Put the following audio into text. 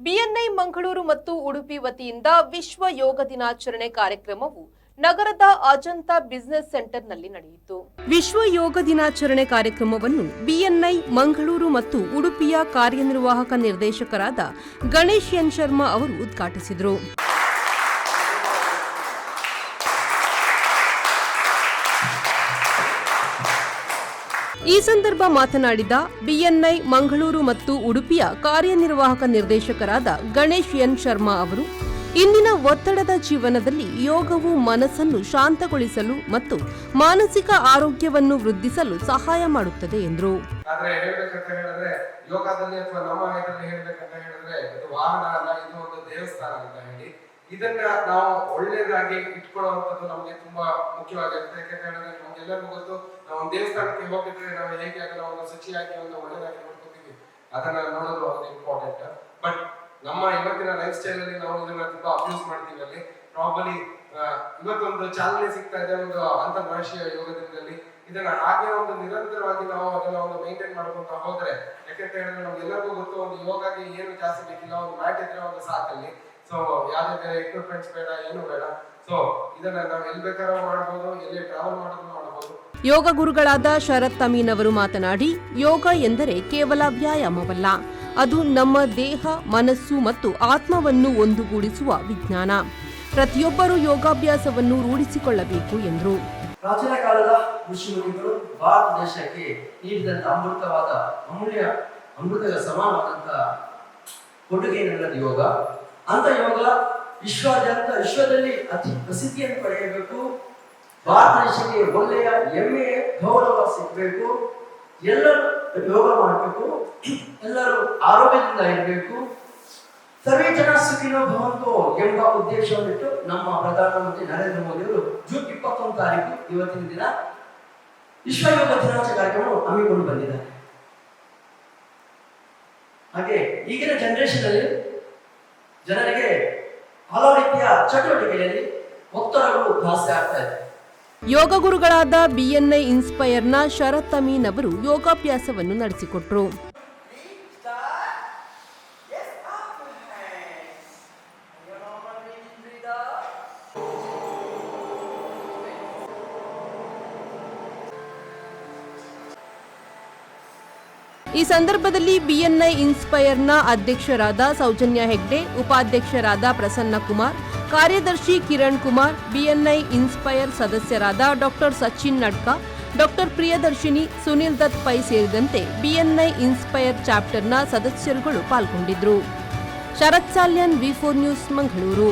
ಬಿಎನ್ಐ ಮಂಗಳೂರು ಮತ್ತು ಉಡುಪಿ ವತಿಯಿಂದ ವಿಶ್ವ ಯೋಗ ದಿನಾಚರಣೆ ಕಾರ್ಯಕ್ರಮವು ನಗರದ ಅಜಂತ ಬಿಸಿನೆಸ್ ಸೆಂಟರ್ನಲ್ಲಿ ನಡೆಯಿತು. ವಿಶ್ವ ಯೋಗ ದಿನಾಚರಣೆ ಕಾರ್ಯಕ್ರಮವನ್ನು ಬಿಎನ್ಐ ಮಂಗಳೂರು ಮತ್ತು ಉಡುಪಿಯ ಕಾರ್ಯನಿರ್ವಾಹಕ ನಿರ್ದೇಶಕರಾದ ಗಣೇಶ್ ಎನ್ ಶರ್ಮಾ ಅವರು ಉದ್ಘಾಟಿಸಿದರು. ಈ ಸಂದರ್ಭ ಮಾತನಾಡಿದ ಬಿಎನ್ಐ ಮಂಗಳೂರು ಮತ್ತು ಉಡುಪಿಯ ಕಾರ್ಯನಿರ್ವಾಹಕ ನಿರ್ದೇಶಕರಾದ ಗಣೇಶ್ ಎನ್ ಶರ್ಮಾ ಅವರು, ಇಂದಿನ ಒತ್ತಡದ ಜೀವನದಲ್ಲಿ ಯೋಗವು ಮನಸ್ಸನ್ನು ಶಾಂತಗೊಳಿಸಲು ಮತ್ತು ಮಾನಸಿಕ ಆರೋಗ್ಯವನ್ನು ವೃದ್ಧಿಸಲು ಸಹಾಯ ಮಾಡುತ್ತದೆ ಎಂದರು. ಯೋಗದಲ್ಲಿ ಅಥವಾ ನಮ್ಮ ಇದರಲ್ಲಿ ಹೇಳಬೇಕಂತ ಹೇಳಿದ್ರೆ ಇದು ವಾಹನ ಅಲ್ಲ, ಇದು ಒಂದು ದೇವಸ್ಥಾನ ಅಂತ ಹೇಳಿ ಇದನ್ನ ನಾವು ಒಳ್ಳೇದಾಗಿ ಇಟ್ಕೊಳ್ಳುವಂಥದ್ದು ನಮ್ಗೆ ತುಂಬಾ ಮುಖ್ಯವಾಗಿರುತ್ತೆ. ಯಾಕಂತ ಹೇಳಿದ್ರೆ ನಮ್ಗೆಲ್ಲರಿಗೂ ಗೊತ್ತು, ನಾವು ಒಂದು ದೇವಸ್ಥಾನಕ್ಕೆ ಹೋಗಿದ್ರೆ ನಾವು ಹೇಗೆ ಅದನ್ನ ಒಂದು ಶುಚಿಯಾಗಿ ಒಂದು ಒಳ್ಳೇದಾಗಿ ನೋಡ್ಕೊತೀವಿ, ಅದನ್ನ ನೋಡೋದು ಒಂದು ಇಂಪಾರ್ಟೆಂಟ್. ಬಟ್ ನಮ್ಮ ಇವತ್ತಿನ ಲೈಫ್ ಸ್ಟೈಲ್ ಅಲ್ಲಿ ನಾವು ಇದನ್ನ ತುಂಬಾ ಅಬ್ಯೂಸ್ ಮಾಡ್ತೀವಿ. ಅಲ್ಲಿ ಪ್ರಾಬಲಿ ಇವತ್ತೊಂದು ಚಾಲನೆ ಸಿಗ್ತಾ ಇದೆ ಒಂದು ಅಂತಾರಾಷ್ಟ್ರೀಯ ಯೋಗ ದಿನದಲ್ಲಿ. ಇದನ್ನ ಹಾಗೆ ಒಂದು ನಿರಂತರವಾಗಿ ನಾವು ಅದನ್ನ ಒಂದು ಮೇಂಟೈನ್ ಮಾಡ್ಕೊಂತ ಹೋದ್ರೆ, ಯಾಕಂತ ಹೇಳಿದ್ರೆ ನಮ್ಗೆಲ್ಲರಿಗೂ ಗೊತ್ತು, ಒಂದು ಯೋಗಾಗೆ ಏನು ಜಾಸ್ತಿ ಬೇಕಿಲ್ಲ, ಒಂದು ಮ್ಯಾಟ್ ಇದ್ರೆ ಒಂದು ಸಾಕಲ್ಲಿ. ಸೊ ಯಾವುದೇ ಬೇರೆ ಎಕ್ವಿಪ್ಮೆಂಟ್ಸ್ ಬೇಡ, ಏನು ಬೇಡ. ಸೊ ಇದನ್ನ ನಾವು ಎಲ್ಲಿ ಬೇಕಾದ್ರೂ ಮಾಡಬಹುದು, ಎಲ್ಲಿ ಟ್ರಾವೆಲ್ ಮಾಡೋದು ಮಾಡಬಹುದು. ಯೋಗ ಗುರುಗಳಾದ ಶರತ್ ಅಮೀನ್ ಅವರು ಮಾತನಾಡಿ, ಯೋಗ ಎಂದರೆ ಕೇವಲ ವ್ಯಾಯಾಮವಲ್ಲ, ಅದು ನಮ್ಮ ದೇಹ, ಮನಸ್ಸು ಮತ್ತು ಆತ್ಮವನ್ನು ಒಂದುಗೂಡಿಸುವ ವಿಜ್ಞಾನ. ಪ್ರತಿಯೊಬ್ಬರೂ ಯೋಗಾಭ್ಯಾಸವನ್ನು ರೂಢಿಸಿಕೊಳ್ಳಬೇಕು ಎಂದರು. ಪ್ರಾಚೀನ ಕಾಲದ ಋಷಿಮುನಿಗಳು ಭಾರತ ದೇಶಕ್ಕೆ ನೀಡಿದಂತ ಅಮೃತವಾದ ಅಮೃತದ ಸಮಾನವಾದಂತಹ ಕೊಡುಗೆಯನ್ನುള്ളത് ಯೋಗ. ಅಂತ ಯೋಗ ವಿಶ್ವದಲ್ಲಿ ಅತಿ ಪ್ರಸಿದ್ಧಿಯನ್ನು ಪಡೆಯಬೇಕು. ಭಾರತ ದೇಶಕ್ಕೆ ಒಳ್ಳೆಯ ಹೆಮ್ಮೆಯ ಗೌರವ ಸಿಗಬೇಕು. ಎಲ್ಲರೂ ಯೋಗ ಮಾಡಬೇಕು, ಎಲ್ಲರೂ ಆರೋಗ್ಯದಿಂದ ಇರಬೇಕು. ಸರ್ವೇ ಜನ ಸುಖಿನೋ ಭವಂತೋ ಎಂಬ ಉದ್ದೇಶವನ್ನಿಟ್ಟು ನಮ್ಮ ಪ್ರಧಾನಮಂತ್ರಿ ನರೇಂದ್ರ ಮೋದಿ ಅವರು ಜೂನ್ 21 ತಾರೀಕು ಇವತ್ತಿನ ದಿನ ವಿಶ್ವ ಯೋಗ ದಿನಾಚರಣೆ ಕಾರ್ಯಕ್ರಮ ಹಮ್ಮಿಕೊಂಡು ಬಂದಿದ್ದಾರೆ. ಹಾಗೆ ಈಗಿನ ಜನರೇಷನ್ ಅಲ್ಲಿ ಜನರಿಗೆ ಹಲವು ರೀತಿಯ ಚಟುವಟಿಕೆಯಲ್ಲಿ ಒತ್ತಡಗಳು ಜಾಸ್ತಿ ಆಗ್ತಾ ಇದೆ. ಯೋಗ ಗುರುಗಳಾದ ಬಿಎನ್ಐ ಇನ್ಸ್ಪೈರ್ನ ಶರತ್ ಅಮೀನ್ ಅವರು ಯೋಗಾಭ್ಯಾಸವನ್ನು ನಡೆಸಿಕೊಟ್ರು. ಈ ಸಂದರ್ಭದಲ್ಲಿ ಬಿಎನ್ಐ ಇನ್ಸ್ಪೈರ್ನ ಅಧ್ಯಕ್ಷರಾದ ಸೌಜನ್ಯ ಹೆಗ್ಡೆ, ಉಪಾಧ್ಯಕ್ಷರಾದ ಪ್ರಸನ್ನ ಕುಮಾರ್, ಕಾರ್ಯದರ್ಶಿ ಕಿರಣ್ ಕುಮಾರ್, ಬಿಎನ್ಐ ಇನ್ಸ್ಪೈರ್ ಸದಸ್ಯರಾದ ಡಾಕ್ಟರ್ ಸಚಿನ್ ನಡ್ಕಾ, ಡಾಕ್ಟರ್ ಪ್ರಿಯದರ್ಶಿನಿ, ಸುನಿಲ್ ದತ್ ಪೈ ಸೇರಿದಂತೆ ಬಿಎನ್ಐ ಇನ್ಸ್ಪೈರ್ ಚಾಪ್ಟರ್ನ ಸದಸ್ಯರುಗಳು ಪಾಲ್ಗೊಂಡಿದ್ದರು. ಶರತ್ ಸಾಲ್ಯನ್, ವಿ4 ನ್ಯೂಸ್, ಮಂಗಳೂರು.